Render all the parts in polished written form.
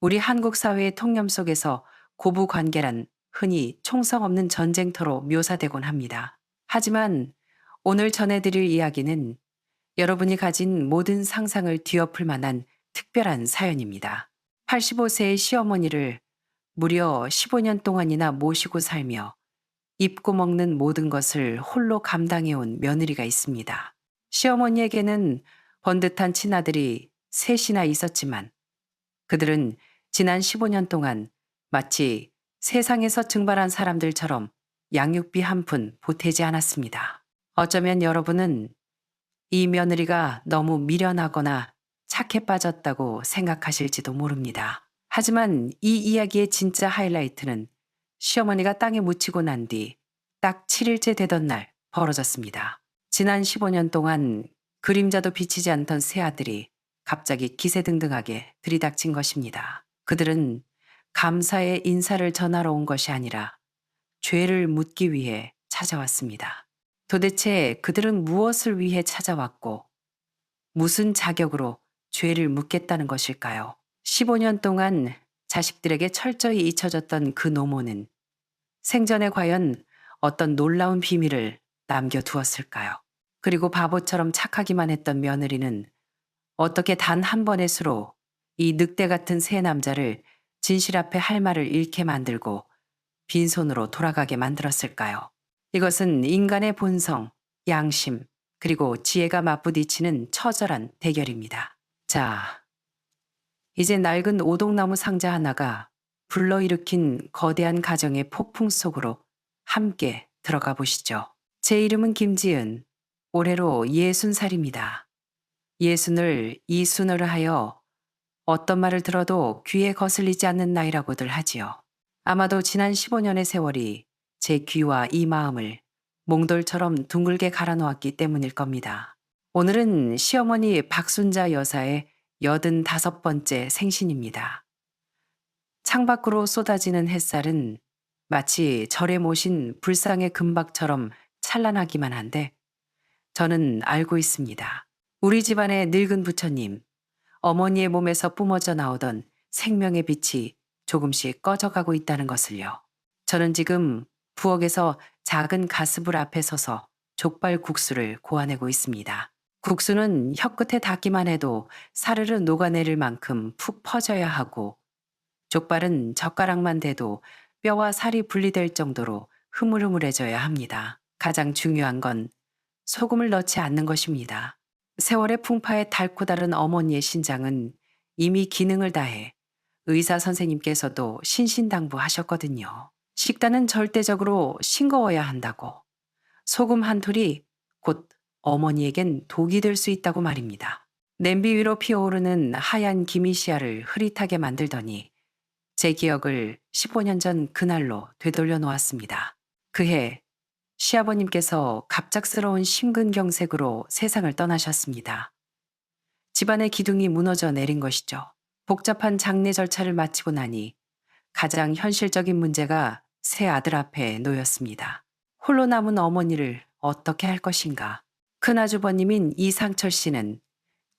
우리 한국 사회의 통념 속에서 고부 관계란 흔히 총성 없는 전쟁터로 묘사되곤 합니다. 하지만 오늘 전해드릴 이야기는 여러분이 가진 모든 상상을 뒤엎을 만한 특별한 사연입니다. 85세의 시어머니를 무려 15년 동안이나 모시고 살며 입고 먹는 모든 것을 홀로 감당해온 며느리가 있습니다. 시어머니에게는 번듯한 친아들이 셋이나 있었지만 그들은 지난 15년 동안 마치 세상에서 증발한 사람들처럼 양육비 한 푼 보태지 않았습니다. 어쩌면 여러분은 이 며느리가 너무 미련하거나 착해 빠졌다고 생각하실지도 모릅니다. 하지만 이 이야기의 진짜 하이라이트는 시어머니가 땅에 묻히고 난 뒤 딱 7일째 되던 날 벌어졌습니다. 지난 15년 동안 그림자도 비치지 않던 새 아들이 갑자기 기세등등하게 들이닥친 것입니다. 그들은 감사의 인사를 전하러 온 것이 아니라 죄를 묻기 위해 찾아왔습니다. 도대체 그들은 무엇을 위해 찾아왔고 무슨 자격으로 죄를 묻겠다는 것일까요? 15년 동안 자식들에게 철저히 잊혀졌던 그 노모는 생전에 과연 어떤 놀라운 비밀을 남겨두었을까요? 그리고 바보처럼 착하기만 했던 며느리는 어떻게 단 한 번의 수로 이 늑대 같은 새 남자를 진실 앞에 할 말을 잃게 만들고 빈손으로 돌아가게 만들었을까요? 이것은 인간의 본성, 양심, 그리고 지혜가 맞부딪히는 처절한 대결입니다. 자, 이제 낡은 오동나무 상자 하나가 불러일으킨 거대한 가정의 폭풍 속으로 함께 들어가 보시죠. 제 이름은 김지은, 올해로 60살입니다. 예순을 이순으로 하여 어떤 말을 들어도 귀에 거슬리지 않는 나이라고들 하지요. 아마도 지난 15년의 세월이 제 귀와 이 마음을 몽돌처럼 둥글게 갈아놓았기 때문일 겁니다. 오늘은 시어머니 박순자 여사의 85번째 생신입니다. 창밖으로 쏟아지는 햇살은 마치 절에 모신 불상의 금박처럼 찬란하기만 한데 저는 알고 있습니다. 우리 집안의 늙은 부처님, 어머니의 몸에서 뿜어져 나오던 생명의 빛이 조금씩 꺼져가고 있다는 것을요. 저는 지금 부엌에서 작은 가스불 앞에 서서 족발 국수를 고아내고 있습니다. 국수는 혀끝에 닿기만 해도 사르르 녹아내릴 만큼 푹 퍼져야 하고 족발은 젓가락만 대도 뼈와 살이 분리될 정도로 흐물흐물해져야 합니다. 가장 중요한 건 소금을 넣지 않는 것입니다. 세월의 풍파에 닳고 다른 어머니의 신장은 이미 기능을 다해 의사 선생님께서도 신신당부하셨거든요. 식단은 절대적으로 싱거워야 한다고. 소금 한 톨이 곧 어머니에겐 독이 될 수 있다고 말입니다. 냄비 위로 피어오르는 하얀 기미시아를 흐릿하게 만들더니 제 기억을 15년 전 그날로 되돌려 놓았습니다. 그해 시아버님께서 갑작스러운 심근경색으로 세상을 떠나셨습니다. 집안의 기둥이 무너져 내린 것이죠. 복잡한 장례 절차를 마치고 나니 가장 현실적인 문제가 새 아들 앞에 놓였습니다. 홀로 남은 어머니를 어떻게 할 것인가. 큰아주버님인 이상철 씨는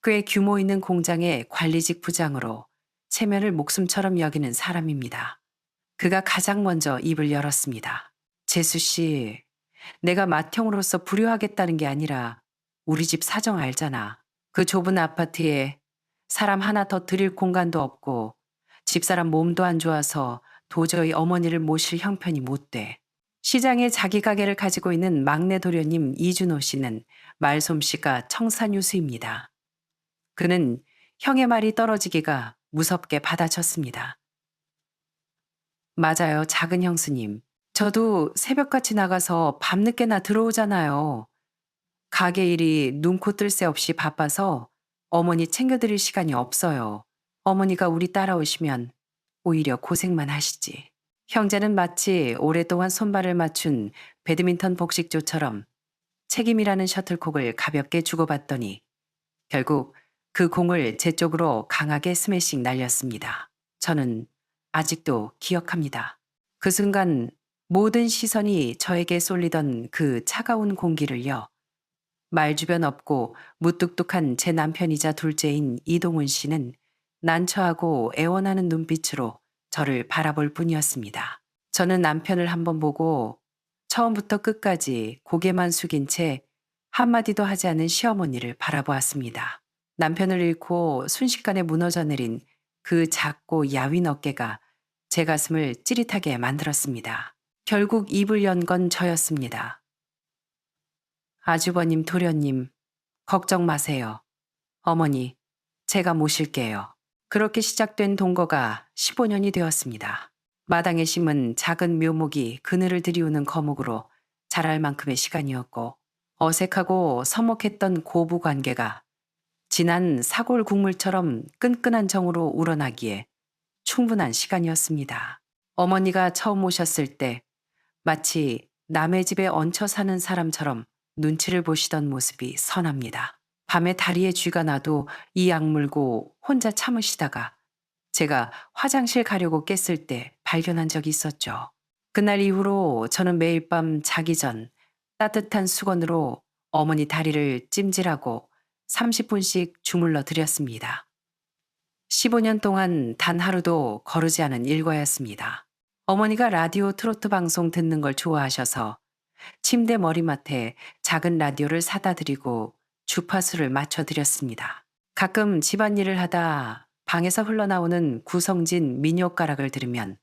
꽤 규모 있는 공장의 관리직 부장으로 체면을 목숨처럼 여기는 사람입니다. 그가 가장 먼저 입을 열었습니다. 재수 씨, 내가 맏형으로서 불효하겠다는 게 아니라 우리 집 사정 알잖아. 그 좁은 아파트에 사람 하나 더 들일 공간도 없고 집사람 몸도 안 좋아서 도저히 어머니를 모실 형편이 못 돼. 시장에 자기 가게를 가지고 있는 막내 도련님 이준호 씨는 말솜씨가 청산유수입니다. 그는 형의 말이 떨어지기가 무섭게 받아쳤습니다. 맞아요, 작은 형수님. 저도 새벽같이 나가서 밤늦게나 들어오잖아요. 가게 일이 눈코 뜰 새 없이 바빠서 어머니 챙겨드릴 시간이 없어요. 어머니가 우리 따라오시면 오히려 고생만 하시지. 형제는 마치 오랫동안 손발을 맞춘 배드민턴 복식조처럼 책임이라는 셔틀콕을 가볍게 주고받더니 결국 그 공을 제 쪽으로 강하게 스매싱 날렸습니다. 저는 아직도 기억합니다. 그 순간 모든 시선이 저에게 쏠리던 그 차가운 공기를요. 말주변 없고 무뚝뚝한 제 남편이자 둘째인 이동훈 씨는 난처하고 애원하는 눈빛으로 저를 바라볼 뿐이었습니다. 저는 남편을 한번 보고 처음부터 끝까지 고개만 숙인 채 한마디도 하지 않은 시어머니를 바라보았습니다. 남편을 잃고 순식간에 무너져 내린 그 작고 야윈 어깨가 제 가슴을 찌릿하게 만들었습니다. 결국 입을 연 건 저였습니다. 아주버님, 도련님, 걱정 마세요. 어머니, 제가 모실게요. 그렇게 시작된 동거가 15년이 되었습니다. 마당에 심은 작은 묘목이 그늘을 들이우는 거목으로 자랄 만큼의 시간이었고, 어색하고 서먹했던 고부 관계가 진한 사골 국물처럼 끈끈한 정으로 우러나기에 충분한 시간이었습니다. 어머니가 처음 오셨을 때 마치 남의 집에 얹혀 사는 사람처럼 눈치를 보시던 모습이 선합니다. 밤에 다리에 쥐가 나도 이 악물고 혼자 참으시다가 제가 화장실 가려고 깼을 때 발견한 적이 있었죠. 그날 이후로 저는 매일 밤 자기 전 따뜻한 수건으로 어머니 다리를 찜질하고 30분씩 주물러 드렸습니다. 15년 동안 단 하루도 거르지 않은 일과였습니다. 어머니가 라디오 트로트 방송 듣는 걸 좋아하셔서 침대 머리맡에 작은 라디오를 사다 드리고 주파수를 맞춰드렸습니다. 가끔 집안일을 하다 방에서 흘러나오는 구성진 민요가락을 들으면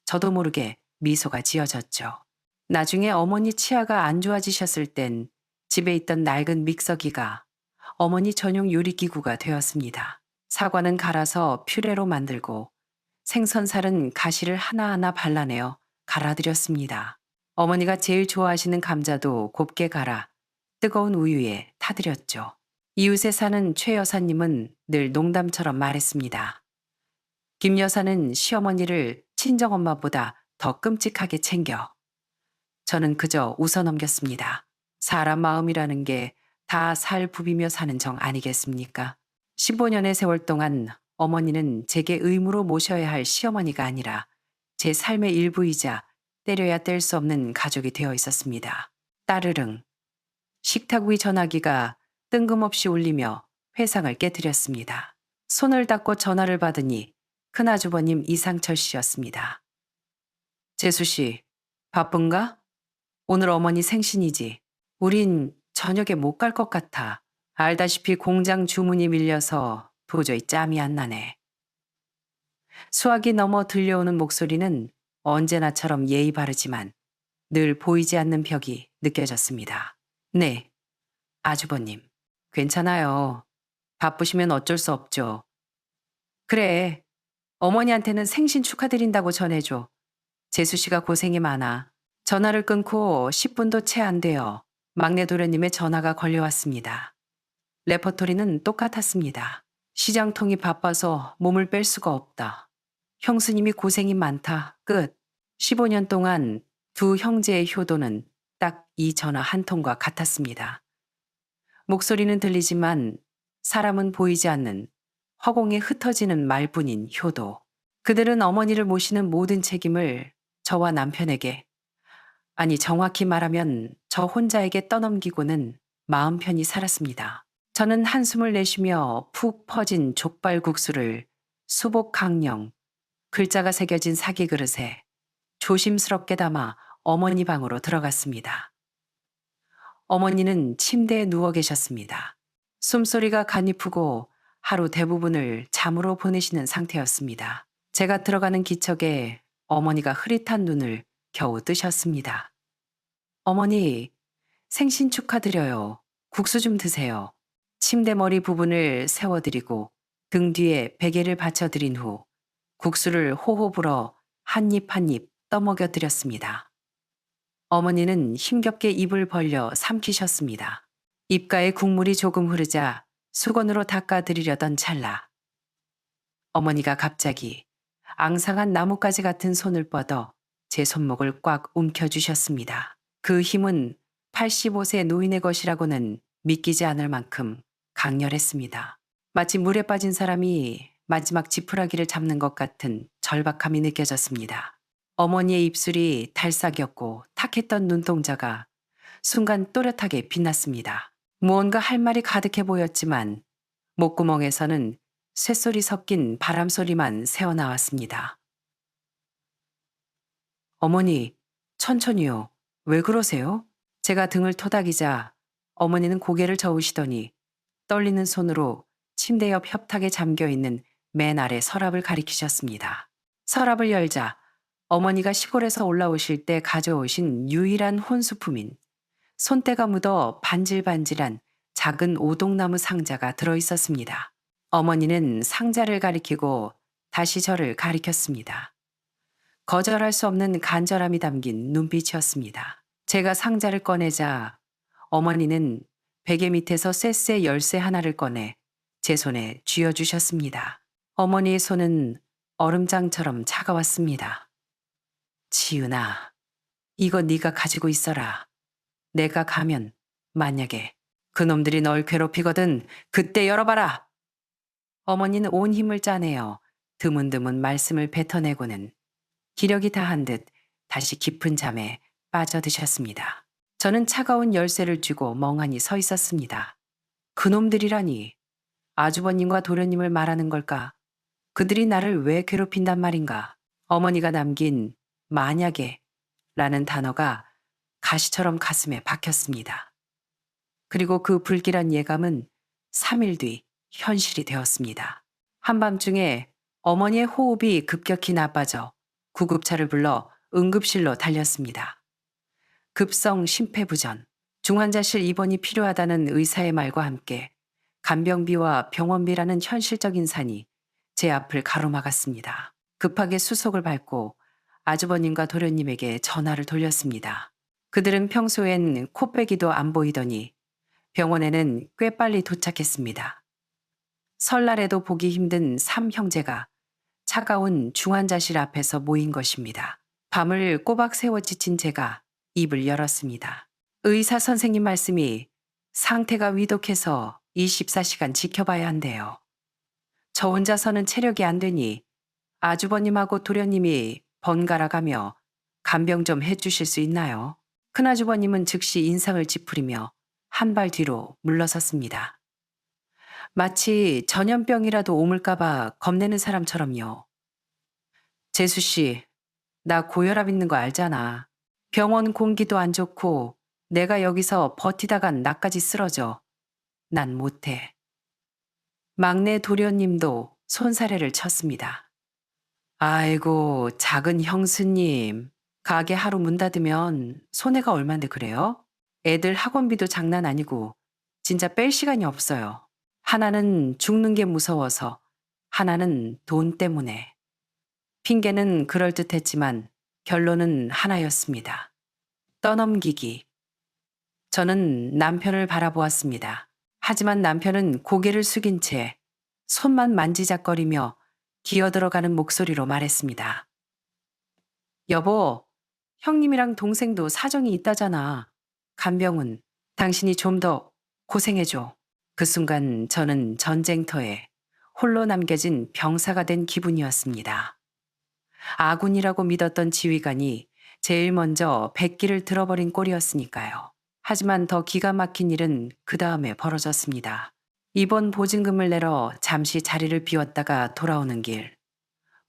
저도 모르게 미소가 지어졌죠. 나중에 어머니 치아가 안 좋아지셨을 땐 집에 있던 낡은 믹서기가 어머니 전용 요리기구가 되었습니다. 사과는 갈아서 퓨레로 만들고 생선살은 가시를 하나하나 발라내어 갈아드렸습니다. 어머니가 제일 좋아하시는 감자도 곱게 갈아 뜨거운 우유에 타드렸죠. 이웃에 사는 최 여사님은 늘 농담처럼 말했습니다. 김 여사는 시어머니를 친정엄마보다 더 끔찍하게 챙겨. 저는 그저 웃어넘겼습니다. 사람 마음이라는 게 다 살 부비며 사는 정 아니겠습니까? 15년의 세월 동안 어머니는 제게 의무로 모셔야 할 시어머니가 아니라 제 삶의 일부이자 때려야 뗄 수 없는 가족이 되어 있었습니다. 따르릉. 식탁 위 전화기가 뜬금없이 울리며 회상을 깨뜨렸습니다. 손을 닦고 전화를 받으니 큰아주버님 이상철 씨였습니다. 재수 씨, 바쁜가? 오늘 어머니 생신이지. 우린 저녁에 못 갈 것 같아. 알다시피 공장 주문이 밀려서 도저히 짬이 안 나네. 수화기 넘어 들려오는 목소리는 언제나처럼 예의 바르지만 늘 보이지 않는 벽이 느껴졌습니다. 네, 아주버님. 괜찮아요. 바쁘시면 어쩔 수 없죠. 그래, 어머니한테는 생신 축하드린다고 전해줘. 재수 씨가 고생이 많아. 전화를 끊고 10분도 채 안 돼요. 막내 도련님의 전화가 걸려왔습니다. 레퍼토리는 똑같았습니다. 시장통이 바빠서 몸을 뺄 수가 없다. 형수님이 고생이 많다. 끝. 15년 동안 두 형제의 효도는 딱 이 전화 한 통과 같았습니다. 목소리는 들리지만 사람은 보이지 않는 허공에 흩어지는 말뿐인 효도. 그들은 어머니를 모시는 모든 책임을 저와 남편에게, 아니 정확히 말하면 저 혼자에게 떠넘기고는 마음 편히 살았습니다. 저는 한숨을 내쉬며 푹 퍼진 족발 국수를 수복 강령, 글자가 새겨진 사기 그릇에 조심스럽게 담아 어머니 방으로 들어갔습니다. 어머니는 침대에 누워 계셨습니다. 숨소리가 가니프고 하루 대부분을 잠으로 보내시는 상태였습니다. 제가 들어가는 기척에 어머니가 흐릿한 눈을 겨우 뜨셨습니다. 어머니, 생신 축하드려요. 국수 좀 드세요. 침대 머리 부분을 세워드리고 등 뒤에 베개를 받쳐드린 후 국수를 호호 불어 한 입 한 입 떠먹여 드렸습니다. 어머니는 힘겹게 입을 벌려 삼키셨습니다. 입가에 국물이 조금 흐르자 수건으로 닦아드리려던 찰나 어머니가 갑자기 앙상한 나뭇가지 같은 손을 뻗어 제 손목을 꽉 움켜쥐셨습니다. 그 힘은 85세 노인의 것이라고는 믿기지 않을 만큼 강렬했습니다. 마치 물에 빠진 사람이 마지막 지푸라기를 잡는 것 같은 절박함이 느껴졌습니다. 어머니의 입술이 달싹였고 탁했던 눈동자가 순간 또렷하게 빛났습니다. 무언가 할 말이 가득해 보였지만 목구멍에서는 쇳소리 섞인 바람소리만 새어나왔습니다. 어머니, 천천히요. 왜 그러세요? 제가 등을 토닥이자 어머니는 고개를 저으시더니 떨리는 손으로 침대 옆 협탁에 잠겨 있는 맨 아래 서랍을 가리키셨습니다. 서랍을 열자 어머니가 시골에서 올라오실 때 가져오신 유일한 혼수품인 손때가 묻어 반질반질한 작은 오동나무 상자가 들어 있었습니다. 어머니는 상자를 가리키고 다시 저를 가리켰습니다. 거절할 수 없는 간절함이 담긴 눈빛이었습니다. 제가 상자를 꺼내자 어머니는 베개 밑에서 쎄쎄 열쇠 하나를 꺼내 제 손에 쥐어주셨습니다. 어머니의 손은 얼음장처럼 차가웠습니다. 지은아, 이거 네가 가지고 있어라. 내가 가면 만약에 그놈들이 널 괴롭히거든 그때 열어봐라. 어머니는 온 힘을 짜내어 드문드문 말씀을 뱉어내고는 기력이 다한 듯 다시 깊은 잠에 빠져드셨습니다. 저는 차가운 열쇠를 쥐고 멍하니 서 있었습니다. 그놈들이라니 아주버님과 도련님을 말하는 걸까? 그들이 나를 왜 괴롭힌단 말인가? 어머니가 남긴 만약에 라는 단어가 가시처럼 가슴에 박혔습니다. 그리고 그 불길한 예감은 3일 뒤 현실이 되었습니다. 한밤중에 어머니의 호흡이 급격히 나빠져 구급차를 불러 응급실로 달렸습니다. 급성 심폐부전, 중환자실 입원이 필요하다는 의사의 말과 함께 간병비와 병원비라는 현실적인 산이 제 앞을 가로막았습니다. 급하게 수속을 밟고 아주버님과 도련님에게 전화를 돌렸습니다. 그들은 평소엔 코빼기도 안 보이더니 병원에는 꽤 빨리 도착했습니다. 설날에도 보기 힘든 3형제가 차가운 중환자실 앞에서 모인 것입니다. 밤을 꼬박 새워 지친 제가 입을 열었습니다. 의사 선생님 말씀이 상태가 위독해서 24시간 지켜봐야 한대요. 저 혼자서는 체력이 안 되니 아주버님하고 도련님이 번갈아 가며 간병 좀 해주실 수 있나요? 큰아주버님은 즉시 인상을 찌푸리며 한 발 뒤로 물러섰습니다. 마치 전염병이라도 옮을까봐 겁내는 사람처럼요. 재수 씨, 나 고혈압 있는 거 알잖아. 병원 공기도 안 좋고 내가 여기서 버티다간 나까지 쓰러져. 난 못해. 막내 도련님도 손사래를 쳤습니다. 아이고, 작은 형수님. 가게 하루 문 닫으면 손해가 얼만데 그래요? 애들 학원비도 장난 아니고 진짜 뺄 시간이 없어요. 하나는 죽는 게 무서워서, 하나는 돈 때문에. 핑계는 그럴듯했지만 결론은 하나였습니다. 떠넘기기. 저는 남편을 바라보았습니다. 하지만 남편은 고개를 숙인 채 손만 만지작거리며 기어들어가는 목소리로 말했습니다. 여보, 형님이랑 동생도 사정이 있다잖아. 간병은 당신이 좀 더 고생해줘. 그 순간 저는 전쟁터에 홀로 남겨진 병사가 된 기분이었습니다. 아군이라고 믿었던 지휘관이 제일 먼저 백기를 들어버린 꼴이었으니까요. 하지만 더 기가 막힌 일은 그 다음에 벌어졌습니다. 입원 보증금을 내러 잠시 자리를 비웠다가 돌아오는 길,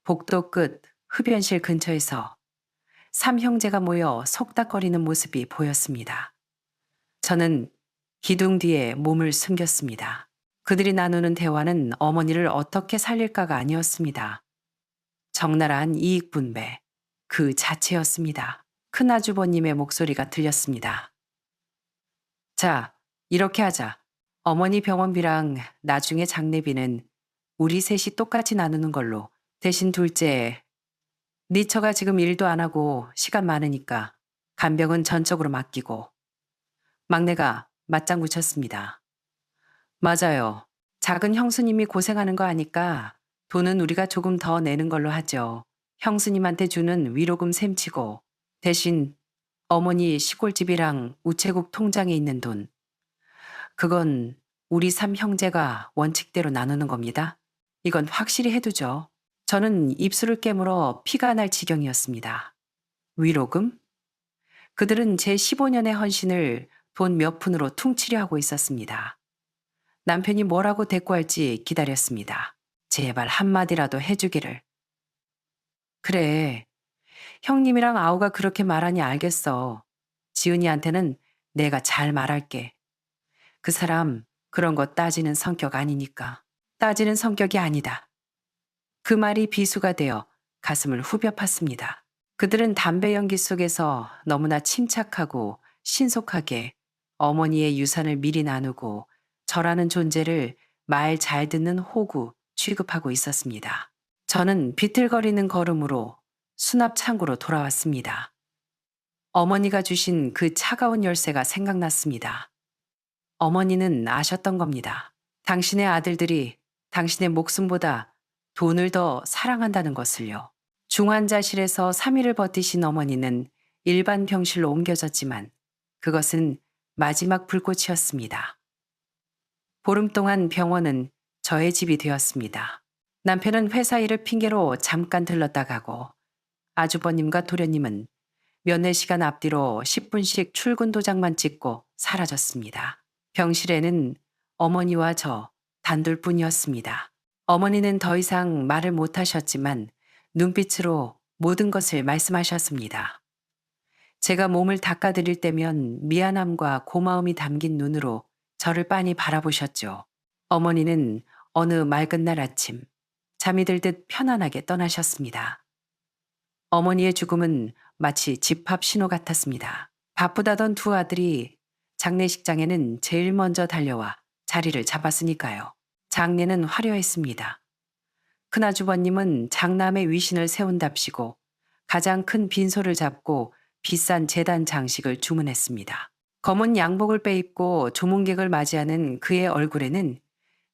복도 끝 흡연실 근처에서 3형제가 모여 속닥거리는 모습이 보였습니다. 저는 기둥 뒤에 몸을 숨겼습니다. 그들이 나누는 대화는 어머니를 어떻게 살릴까가 아니었습니다. 적나라한 이익 분배, 그 자체였습니다. 큰아주버님의 목소리가 들렸습니다. 자, 이렇게 하자. 어머니 병원비랑 나중에 장례비는 우리 셋이 똑같이 나누는 걸로. 대신 둘째, 네 처가 지금 일도 안 하고 시간 많으니까 간병은 전적으로 맡기고. 막내가 맞장구 쳤습니다. 맞아요. 작은 형수님이 고생하는 거 아니까 돈은 우리가 조금 더 내는 걸로 하죠. 형수님한테 주는 위로금 셈치고 대신 어머니 시골집이랑 우체국 통장에 있는 돈. 그건 우리 3형제가 원칙대로 나누는 겁니다. 이건 확실히 해두죠. 저는 입술을 깨물어 피가 날 지경이었습니다. 위로금? 그들은 제 15년의 헌신을 돈 몇 푼으로 퉁치려 하고 있었습니다. 남편이 뭐라고 대꾸할지 기다렸습니다. 제발 한마디라도 해주기를. 그래, 형님이랑 아우가 그렇게 말하니 알겠어. 지은이한테는 내가 잘 말할게. 그 사람 그런 거 따지는 성격 아니니까. 따지는 성격이 아니다. 그 말이 비수가 되어 가슴을 후벼 팠습니다. 그들은 담배 연기 속에서 너무나 침착하고 신속하게 어머니의 유산을 미리 나누고 저라는 존재를 말 잘 듣는 호구 취급하고 있었습니다. 저는 비틀거리는 걸음으로 수납 창고로 돌아왔습니다. 어머니가 주신 그 차가운 열쇠가 생각났습니다. 어머니는 아셨던 겁니다. 당신의 아들들이 당신의 목숨보다 돈을 더 사랑한다는 것을요. 중환자실에서 3일을 버티신 어머니는 일반 병실로 옮겨졌지만 그것은 마지막 불꽃이었습니다. 보름 동안 병원은 저의 집이 되었습니다. 남편은 회사 일을 핑계로 잠깐 들렀다 가고 아주버님과 도련님은 면회 시간 앞뒤로 10분씩 출근 도장만 찍고 사라졌습니다. 병실에는 어머니와 저 단둘뿐이었습니다. 어머니는 더 이상 말을 못하셨지만 눈빛으로 모든 것을 말씀하셨습니다. 제가 몸을 닦아드릴 때면 미안함과 고마움이 담긴 눈으로 저를 빤히 바라보셨죠. 어머니는 어느 맑은 날 아침 잠이 들 듯 편안하게 떠나셨습니다. 어머니의 죽음은 마치 집합 신호 같았습니다. 바쁘다던 두 아들이 장례식장에는 제일 먼저 달려와 자리를 잡았으니까요. 장례는 화려했습니다. 큰아주버님은 장남의 위신을 세운답시고 가장 큰 빈소를 잡고 비싼 제단 장식을 주문했습니다. 검은 양복을 빼입고 조문객을 맞이하는 그의 얼굴에는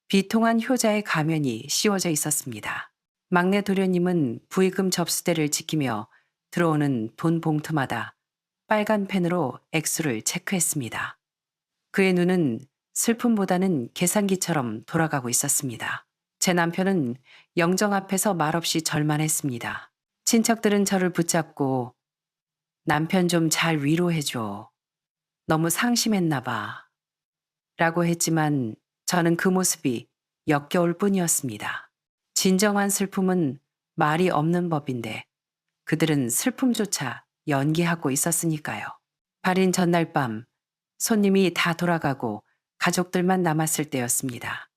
비통한 효자의 가면이 씌워져 있었습니다. 막내 도련님은 부의금 접수대를 지키며 들어오는 돈 봉투마다 빨간 펜으로 액수를 체크했습니다. 그의 눈은 슬픔보다는 계산기처럼 돌아가고 있었습니다. 제 남편은 영정 앞에서 말없이 절만했습니다. 친척들은 저를 붙잡고 남편 좀 잘 위로해줘. 너무 상심했나 봐. 라고 했지만 저는 그 모습이 역겨울 뿐이었습니다. 진정한 슬픔은 말이 없는 법인데 그들은 슬픔조차 연기하고 있었으니까요. 발인 전날 밤 손님이 다 돌아가고 가족들만 남았을 때였습니다.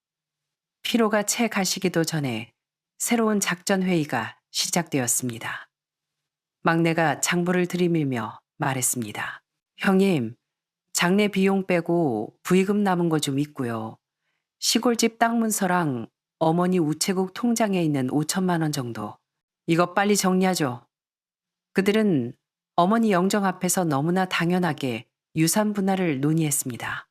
피로가 채 가시기도 전에 새로운 작전 회의가 시작되었습니다. 막내가 장부를 들이밀며 말했습니다. 형님, 장례 비용 빼고 부의금 남은 거 좀 있고요. 시골집 땅 문서랑 어머니 우체국 통장에 있는 5천만 원 정도. 이거 빨리 정리하죠. 그들은 어머니 영정 앞에서 너무나 당연하게 유산 분할을 논의했습니다.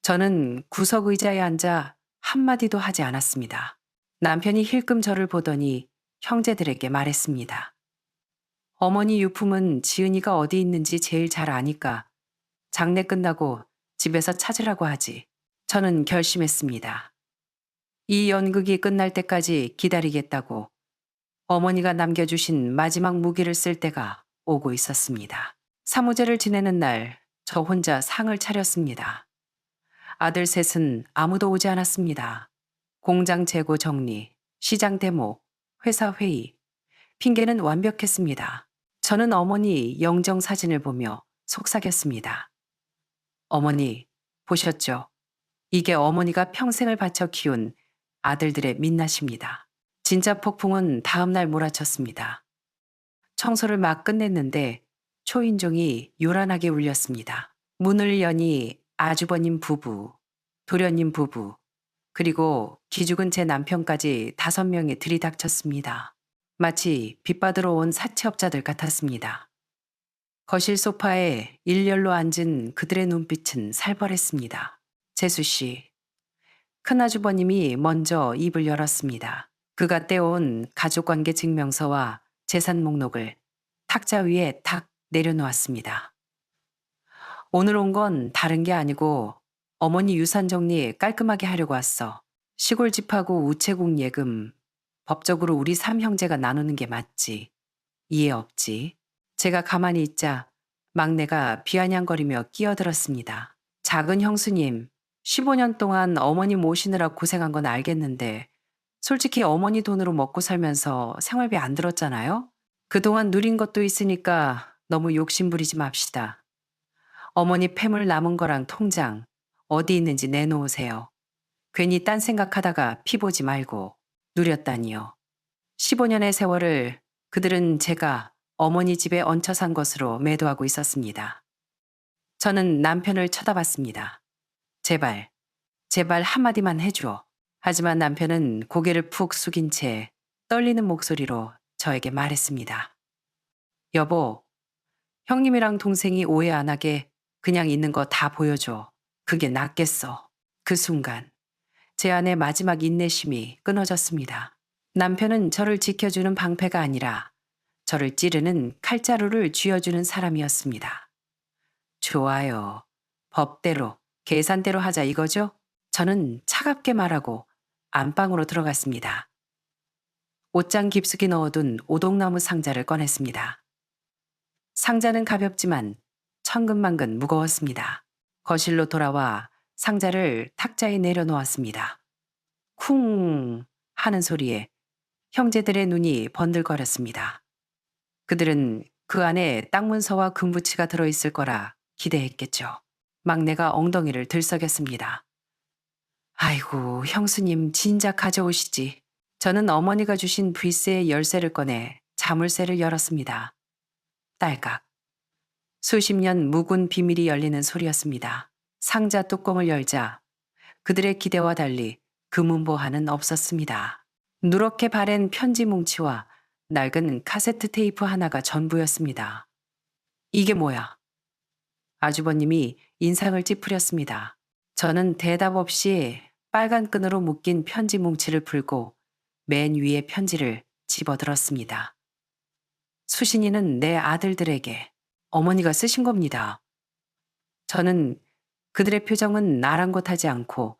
저는 구석 의자에 앉아 한마디도 하지 않았습니다. 남편이 힐끔 저를 보더니 형제들에게 말했습니다. 어머니 유품은 지은이가 어디 있는지 제일 잘 아니까 장례 끝나고 집에서 찾으라고 하지. 저는 결심했습니다. 이 연극이 끝날 때까지 기다리겠다고 어머니가 남겨주신 마지막 무기를 쓸 때가 오고 있었습니다. 사무제를 지내는 날 저 혼자 상을 차렸습니다. 아들 셋은 아무도 오지 않았습니다. 공장 재고 정리, 시장 대목, 회사 회의, 핑계는 완벽했습니다. 저는 어머니 영정 사진을 보며 속삭였습니다. 어머니, 보셨죠? 이게 어머니가 평생을 바쳐 키운 아들들의 민낯입니다. 진짜 폭풍은 다음날 몰아쳤습니다. 청소를 막 끝냈는데 초인종이 요란하게 울렸습니다. 문을 여니 아주버님 부부, 도련님 부부, 그리고 기죽은 제 남편까지 5명이 들이닥쳤습니다. 마치 빚받으러 온 사채업자들 같았습니다. 거실 소파에 일렬로 앉은 그들의 눈빛은 살벌했습니다. 재수 씨, 큰아주버님이 먼저 입을 열었습니다. 그가 떼온 가족관계 증명서와 재산 목록을 탁자 위에 탁 내려놓았습니다. 오늘 온 건 다른 게 아니고 어머니 유산 정리 깔끔하게 하려고 왔어. 시골 집하고 우체국 예금 법적으로 우리 3형제가 나누는 게 맞지. 이해 없지. 제가 가만히 있자 막내가 비아냥거리며 끼어들었습니다. 작은 형수님, 15년 동안 어머니 모시느라 고생한 건 알겠는데 솔직히 어머니 돈으로 먹고 살면서 생활비 안 들었잖아요? 그동안 누린 것도 있으니까 너무 욕심 부리지 맙시다. 어머니 폐물 남은 거랑 통장 어디 있는지 내놓으세요. 괜히 딴 생각하다가 피 보지 말고 누렸다니요. 15년의 세월을 그들은 제가 어머니 집에 얹혀 산 것으로 매도하고 있었습니다. 저는 남편을 쳐다봤습니다. 제발, 제발 한마디만 해줘. 하지만 남편은 고개를 푹 숙인 채 떨리는 목소리로 저에게 말했습니다. 여보, 형님이랑 동생이 오해 안 하게 그냥 있는 거 다 보여줘. 그게 낫겠어. 그 순간 제 안의 마지막 인내심이 끊어졌습니다. 남편은 저를 지켜주는 방패가 아니라 저를 찌르는 칼자루를 쥐어주는 사람이었습니다. 좋아요. 법대로, 계산대로 하자 이거죠? 저는 차갑게 말하고 안방으로 들어갔습니다. 옷장 깊숙이 넣어둔 오동나무 상자를 꺼냈습니다. 상자는 가볍지만 천근만근 무거웠습니다. 거실로 돌아와 상자를 탁자에 내려놓았습니다. 쿵 하는 소리에 형제들의 눈이 번들거렸습니다. 그들은 그 안에 땅 문서와 금부치가 들어있을 거라 기대했겠죠. 막내가 엉덩이를 들썩였습니다. 아이고, 형수님 진작 가져오시지. 저는 어머니가 주신 브이스의 열쇠를 꺼내 자물쇠를 열었습니다. 딸깍. 수십 년 묵은 비밀이 열리는 소리였습니다. 상자 뚜껑을 열자 그들의 기대와 달리 금은보화는 없었습니다. 누렇게 바랜 편지 뭉치와 낡은 카세트 테이프 하나가 전부였습니다. 이게 뭐야? 아주버님이 인상을 찌푸렸습니다. 저는 대답 없이 빨간 끈으로 묶인 편지 뭉치를 풀고 맨 위에 편지를 집어들었습니다. 수신이는 내 아들들에게 어머니가 쓰신 겁니다. 저는 그들의 표정은 나랑곳하지 않고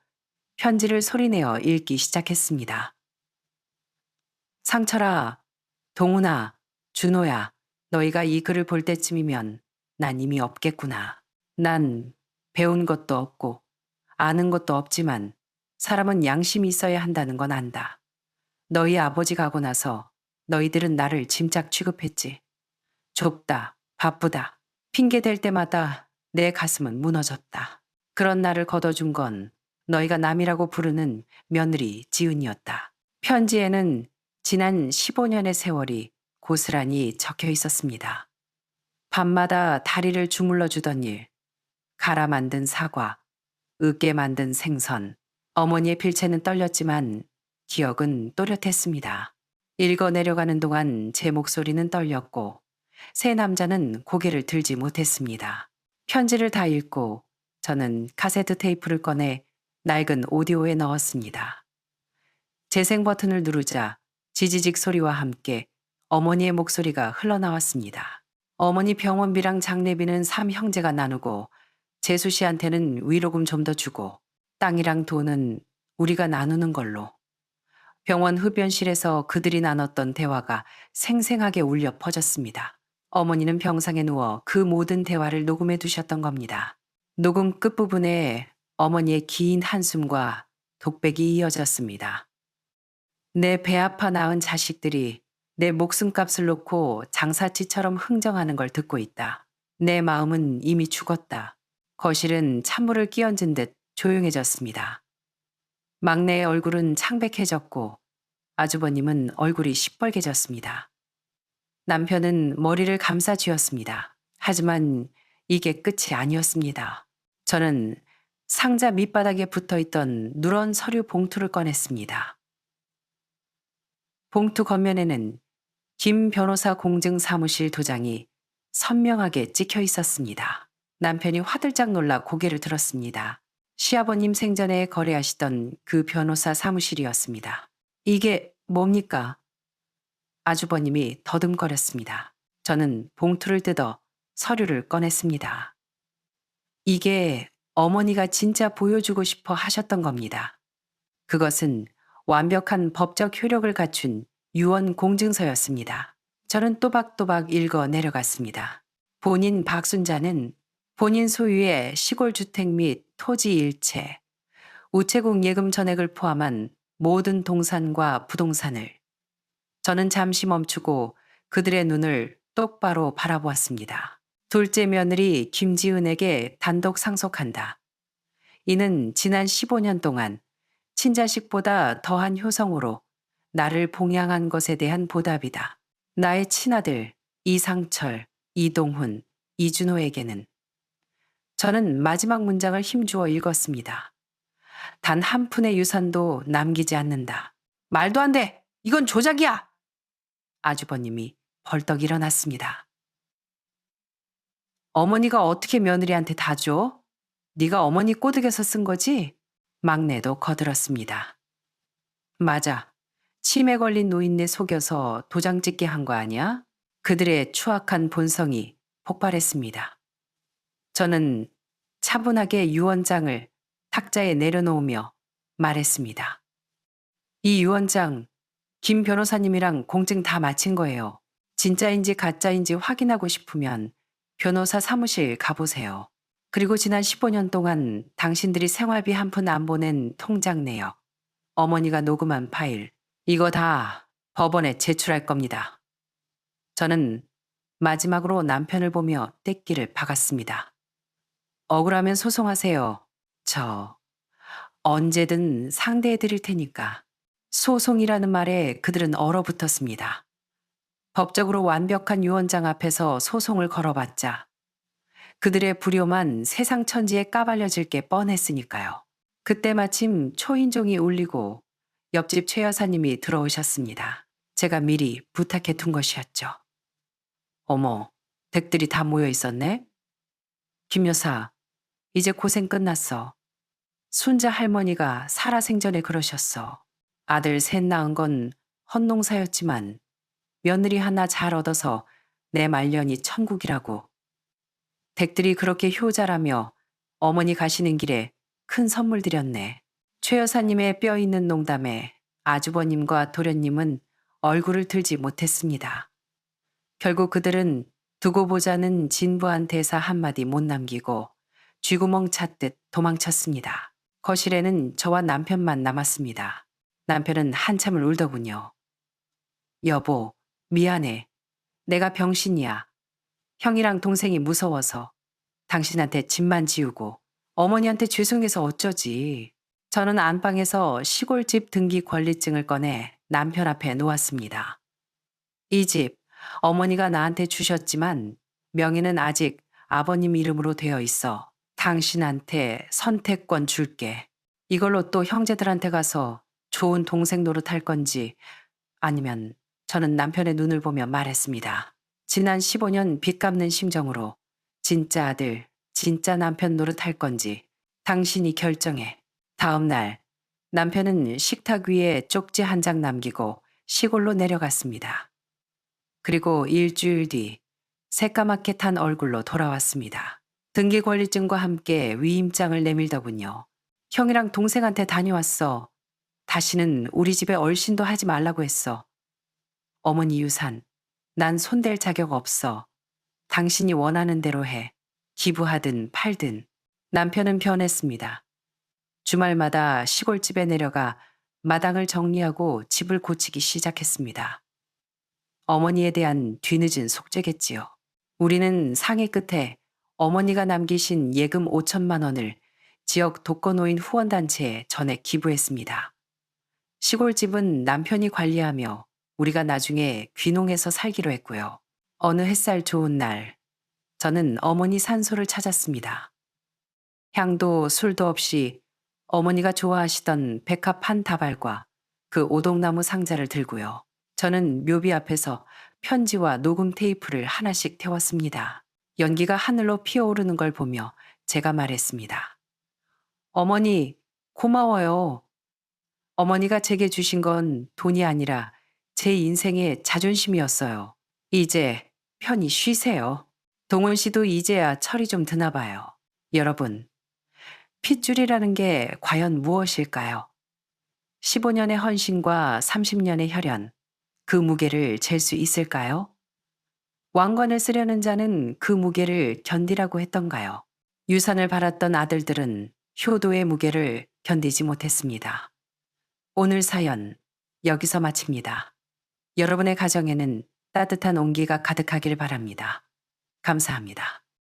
편지를 소리내어 읽기 시작했습니다. 상철아, 동훈아, 준호야, 너희가 이 글을 볼 때쯤이면 난 이미 없겠구나. 난 배운 것도 없고 아는 것도 없지만 사람은 양심이 있어야 한다는 건 안다. 너희 아버지 가고 나서 너희들은 나를 짐짝 취급했지. 좁다, 바쁘다, 핑계 댈 때마다 내 가슴은 무너졌다. 그런 나를 걷어준 건 너희가 남이라고 부르는 며느리 지은이었다. 편지에는 지난 15년의 세월이 고스란히 적혀 있었습니다. 밤마다 다리를 주물러 주던 일, 갈아 만든 사과, 으깨 만든 생선. 어머니의 필체는 떨렸지만 기억은 또렷했습니다. 읽어 내려가는 동안 제 목소리는 떨렸고 새 남자는 고개를 들지 못했습니다. 편지를 다 읽고 저는 카세트 테이프를 꺼내 낡은 오디오에 넣었습니다. 재생 버튼을 누르자 지지직 소리와 함께 어머니의 목소리가 흘러나왔습니다. 어머니 병원비랑 장례비는 3형제가 나누고 재수 씨한테는 위로금 좀 더 주고 땅이랑 돈은 우리가 나누는 걸로. 병원 흡연실에서 그들이 나눴던 대화가 생생하게 울려 퍼졌습니다. 어머니는 병상에 누워 그 모든 대화를 녹음해 두셨던 겁니다. 녹음 끝부분에 어머니의 긴 한숨과 독백이 이어졌습니다. 내 배 아파 낳은 자식들이 내 목숨값을 놓고 장사치처럼 흥정하는 걸 듣고 있다. 내 마음은 이미 죽었다. 거실은 찬물을 끼얹은 듯 조용해졌습니다. 막내의 얼굴은 창백해졌고 아주버님은 얼굴이 시뻘개졌습니다. 남편은 머리를 감싸 쥐었습니다. 하지만 이게 끝이 아니었습니다. 저는 상자 밑바닥에 붙어있던 누런 서류 봉투를 꺼냈습니다. 봉투 겉면에는 김 변호사 공증 사무실 도장이 선명하게 찍혀 있었습니다. 남편이 화들짝 놀라 고개를 들었습니다. 시아버님 생전에 거래하시던 그 변호사 사무실이었습니다. 이게 뭡니까? 아주버님이 더듬거렸습니다. 저는 봉투를 뜯어 서류를 꺼냈습니다. 이게 어머니가 진짜 보여주고 싶어 하셨던 겁니다. 그것은 완벽한 법적 효력을 갖춘 유언 공증서였습니다. 저는 또박또박 읽어 내려갔습니다. 본인 박순자는 본인 소유의 시골 주택 및 토지 일체, 우체국 예금 전액을 포함한 모든 동산과 부동산을. 저는 잠시 멈추고 그들의 눈을 똑바로 바라보았습니다. 둘째 며느리 김지은에게 단독 상속한다. 이는 지난 15년 동안 친자식보다 더한 효성으로 나를 봉양한 것에 대한 보답이다. 나의 친아들 이상철, 이동훈, 이준호에게는. 저는 마지막 문장을 힘주어 읽었습니다. 단 한 푼의 유산도 남기지 않는다. 말도 안 돼! 이건 조작이야! 아주버님이 벌떡 일어났습니다. 어머니가 어떻게 며느리한테 다 줘? 네가 어머니 꼬드겨서 쓴 거지? 막내도 거들었습니다. 맞아. 치매 걸린 노인네 속여서 도장 찍게 한 거 아니야? 그들의 추악한 본성이 폭발했습니다. 저는 차분하게 유언장을 탁자에 내려놓으며 말했습니다. 이 유언장 김 변호사님이랑 공증 다 마친 거예요. 진짜인지 가짜인지 확인하고 싶으면 변호사 사무실 가보세요. 그리고 지난 15년 동안 당신들이 생활비 한 푼 안 보낸 통장 내역, 어머니가 녹음한 파일, 이거 다 법원에 제출할 겁니다. 저는 마지막으로 남편을 보며 떼끼를 박았습니다. 억울하면 소송하세요. 저 언제든 상대해 드릴 테니까. 소송이라는 말에 그들은 얼어붙었습니다. 법적으로 완벽한 유언장 앞에서 소송을 걸어봤자 그들의 불효만 세상 천지에 까발려질 게 뻔했으니까요. 그때 마침 초인종이 울리고 옆집 최 여사님이 들어오셨습니다. 제가 미리 부탁해 둔 것이었죠. 어머, 댁들이 다 모여 있었네? 김 여사, 이제 고생 끝났어. 순자 할머니가 살아생전에 그러셨어. 아들 셋 낳은 건 헛농사였지만 며느리 하나 잘 얻어서 내 말년이 천국이라고. 댁들이 그렇게 효자라며 어머니 가시는 길에 큰 선물 드렸네. 최 여사님의 뼈 있는 농담에 아주버님과 도련님은 얼굴을 들지 못했습니다. 결국 그들은 두고 보자는 진부한 대사 한마디 못 남기고 쥐구멍 찾듯 도망쳤습니다. 거실에는 저와 남편만 남았습니다. 남편은 한참을 울더군요. 여보, 미안해. 내가 병신이야. 형이랑 동생이 무서워서 당신한테 집만 지우고 어머니한테 죄송해서 어쩌지. 저는 안방에서 시골집 등기 권리증을 꺼내 남편 앞에 놓았습니다. 이 집 어머니가 나한테 주셨지만 명의는 아직 아버님 이름으로 되어 있어. 당신한테 선택권 줄게. 이걸로 또 형제들한테 가서 좋은 동생 노릇할 건지 아니면 저는 남편의 눈을 보며 말했습니다. 지난 15년 빚 갚는 심정으로 진짜 아들, 진짜 남편 노릇할 건지 당신이 결정해. 다음 날 남편은 식탁 위에 쪽지 한 장 남기고 시골로 내려갔습니다. 그리고 일주일 뒤 새까맣게 탄 얼굴로 돌아왔습니다. 등기 권리증과 함께 위임장을 내밀더군요. 형이랑 동생한테 다녀왔어. 다시는 우리 집에 얼씬도 하지 말라고 했어. 어머니 유산, 난 손댈 자격 없어. 당신이 원하는 대로 해. 기부하든 팔든. 남편은 변했습니다. 주말마다 시골집에 내려가 마당을 정리하고 집을 고치기 시작했습니다. 어머니에 대한 뒤늦은 속죄겠지요. 우리는 상의 끝에 어머니가 남기신 예금 5천만 원을 지역 독거노인 후원단체에 전액 기부했습니다. 시골집은 남편이 관리하며 우리가 나중에 귀농해서 살기로 했고요. 어느 햇살 좋은 날, 저는 어머니 산소를 찾았습니다. 향도 술도 없이 어머니가 좋아하시던 백합 한 다발과 그 오동나무 상자를 들고요. 저는 묘비 앞에서 편지와 녹음 테이프를 하나씩 태웠습니다. 연기가 하늘로 피어오르는 걸 보며 제가 말했습니다. 어머니, 고마워요. 어머니가 제게 주신 건 돈이 아니라 제 인생의 자존심이었어요. 이제 편히 쉬세요. 동원 씨도 이제야 철이 좀 드나 봐요. 여러분, 핏줄이라는 게 과연 무엇일까요? 15년의 헌신과 30년의 혈연, 그 무게를 잴 수 있을까요? 왕관을 쓰려는 자는 그 무게를 견디라고 했던가요? 유산을 바랐던 아들들은 효도의 무게를 견디지 못했습니다. 오늘 사연 여기서 마칩니다. 여러분의 가정에는 따뜻한 온기가 가득하길 바랍니다. 감사합니다.